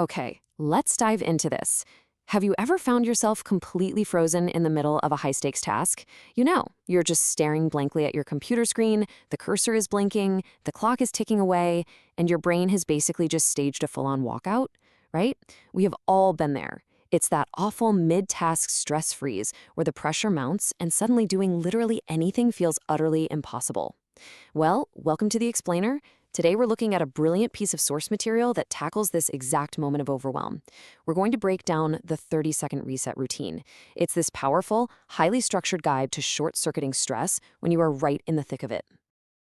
Okay, let's dive into this. Have you ever found yourself completely frozen in the middle of a high-stakes task? You're just staring blankly at your computer screen, the cursor is blinking, the clock is ticking away, and your brain has basically just staged a full-on walkout, right? We have all been there. It's that awful mid-task stress freeze where the pressure mounts and suddenly doing literally anything feels utterly impossible. Well, welcome to The Explainer. Today we're looking at a brilliant piece of source material that tackles this exact moment of overwhelm. We're going to break down the 30-second reset routine. It's this powerful, highly structured guide to short-circuiting stress when you are right in the thick of it.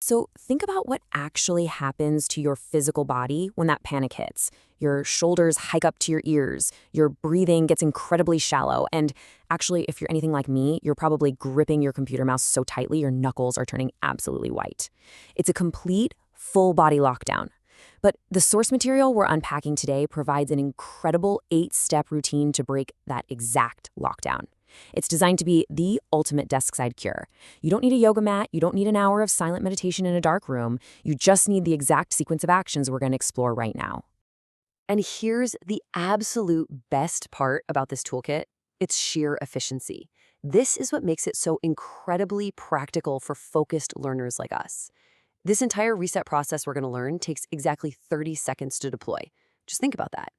So think about what actually happens to your physical body when that panic hits. Your shoulders hike up to your ears, your breathing gets incredibly shallow, and actually, if you're anything like me, you're probably gripping your computer mouse so tightly your knuckles are turning absolutely white. It's a complete, full-body lockdown. But the source material we're unpacking today provides an incredible 8-step routine to break that exact lockdown. It's designed to be the ultimate desk-side cure. You don't need a yoga mat, you don't need an hour of silent meditation in a dark room, you just need the exact sequence of actions we're going to explore right now. And here's the absolute best part about this toolkit. It's sheer efficiency. This is what makes it so incredibly practical for focused learners like us. This entire reset process we're going to learn takes exactly 30 seconds to deploy. Just think about that.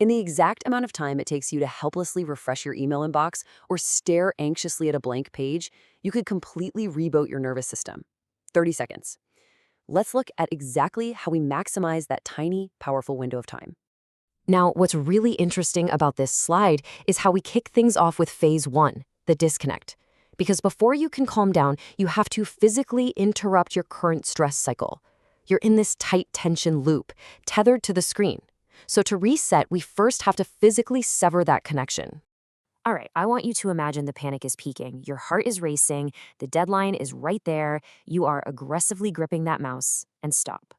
In the exact amount of time it takes you to helplessly refresh your email inbox or stare anxiously at a blank page, you could completely reboot your nervous system. 30 seconds. Let's look at exactly how we maximize that tiny, powerful window of time. Now, what's really interesting about this slide is how we kick things off with phase 1, the disconnect. Because before you can calm down, you have to physically interrupt your current stress cycle. You're in this tight tension loop, tethered to the screen. So to reset, we first have to physically sever that connection. All right, I want you to imagine the panic is peaking. Your heart is racing, the deadline is right there, you are aggressively gripping that mouse, and stop.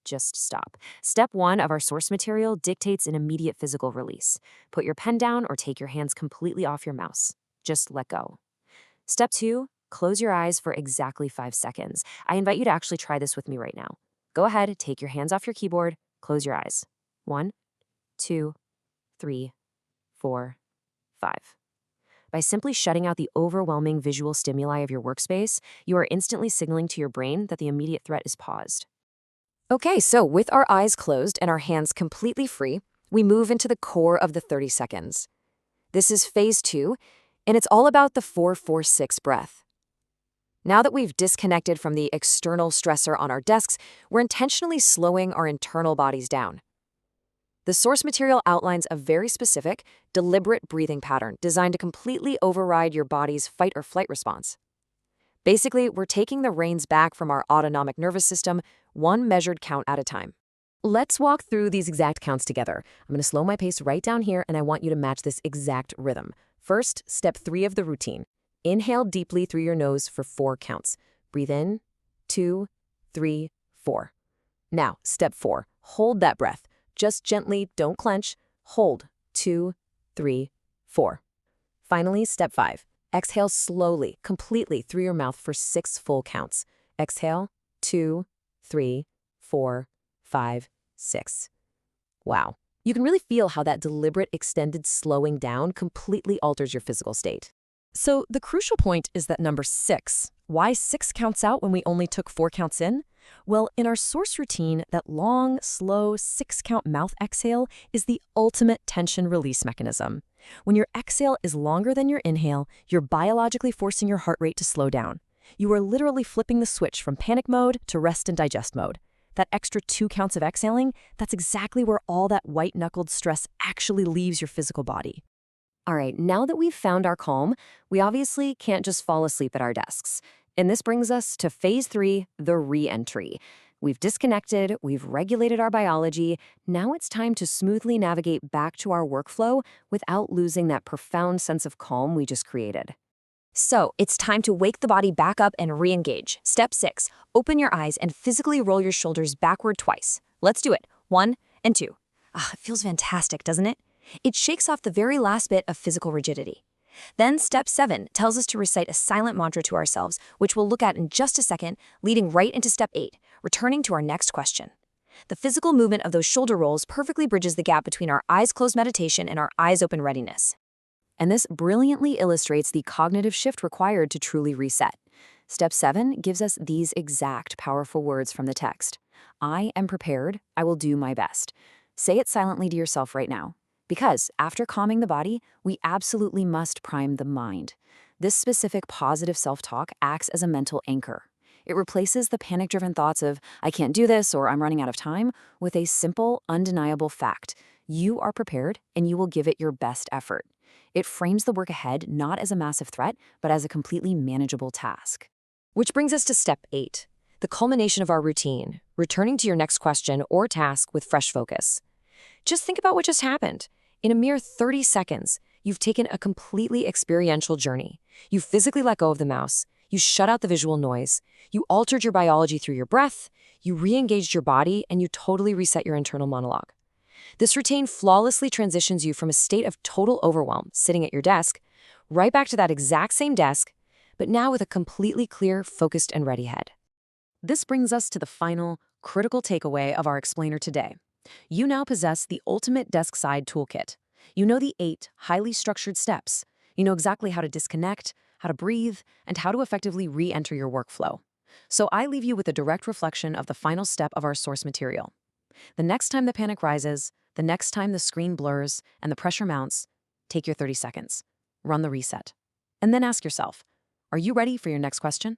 Just stop. Step 1 of our source material dictates an immediate physical release. Put your pen down or take your hands completely off your mouse. Just let go. Step 2, close your eyes for exactly 5 seconds. I invite you to actually try this with me right now. Go ahead, take your hands off your keyboard, close your eyes. 1, 2, 3, 4, 5. By simply shutting out the overwhelming visual stimuli of your workspace, you are instantly signaling to your brain that the immediate threat is paused. Okay, so with our eyes closed and our hands completely free, we move into the core of the 30 seconds. This is phase 2, and it's all about the 4-4-6 breath. Now that we've disconnected from the external stressor on our desks, we're intentionally slowing our internal bodies down. The source material outlines a very specific, deliberate breathing pattern designed to completely override your body's fight or flight response. Basically, we're taking the reins back from our autonomic nervous system, one measured count at a time. Let's walk through these exact counts together. I'm going to slow my pace right down here, and I want you to match this exact rhythm. First, step 3 of the routine. Inhale deeply through your nose for 4 counts. Breathe in, 2, 3, 4. Now, step 4. Hold that breath. Just gently, don't clench. Hold, 2, 3, 4. Finally, step 5. Exhale slowly, completely through your mouth for 6 full counts. Exhale, 2, 3, 4, 5, 6. Wow. You can really feel how that deliberate, extended slowing down completely alters your physical state. So the crucial point is that number 6. Why 6 counts out when we only took 4 counts in? Well, in our source routine, that long, slow 6-count mouth exhale is the ultimate tension release mechanism. When your exhale is longer than your inhale, you're biologically forcing your heart rate to slow down. You are literally flipping the switch from panic mode to rest and digest mode. That extra 2 counts of exhaling, that's exactly where all that white-knuckled stress actually leaves your physical body. All right, now that we've found our calm, we obviously can't just fall asleep at our desks. And this brings us to phase 3, the re-entry. We've disconnected, we've regulated our biology, now it's time to smoothly navigate back to our workflow without losing that profound sense of calm we just created. So, it's time to wake the body back up and re-engage. Step 6, open your eyes and physically roll your shoulders backward twice. Let's do it. 1 and 2. It feels fantastic, doesn't it? It shakes off the very last bit of physical rigidity. Then step 7 tells us to recite a silent mantra to ourselves, which we'll look at in just a second, leading right into step 8, returning to our next question. The physical movement of those shoulder rolls perfectly bridges the gap between our eyes closed meditation and our eyes open readiness. And this brilliantly illustrates the cognitive shift required to truly reset. Step 7 gives us these exact powerful words from the text. I am prepared. I will do my best. Say it silently to yourself right now. Because after calming the body, we absolutely must prime the mind. This specific positive self-talk acts as a mental anchor. It replaces the panic-driven thoughts of, I can't do this or I'm running out of time, with a simple, undeniable fact. You are prepared and you will give it your best effort. It frames the work ahead not as a massive threat, but as a completely manageable task. Which brings us to step 8, the culmination of our routine, returning to your next question or task with fresh focus. Just think about what just happened. In a mere 30 seconds, you've taken a completely experiential journey. You physically let go of the mouse. You shut out the visual noise. You altered your biology through your breath. You re-engaged your body, and you totally reset your internal monologue. This routine flawlessly transitions you from a state of total overwhelm, sitting at your desk, right back to that exact same desk, but now with a completely clear, focused, and ready head. This brings us to the final, critical takeaway of our explainer today. You now possess the ultimate desk-side toolkit. You know the 8 highly structured steps. You know exactly how to disconnect, how to breathe, and how to effectively re-enter your workflow. So I leave you with a direct reflection of the final step of our source material. The next time the panic rises, the next time the screen blurs and the pressure mounts, take your 30 seconds. Run the reset. And then ask yourself, are you ready for your next question?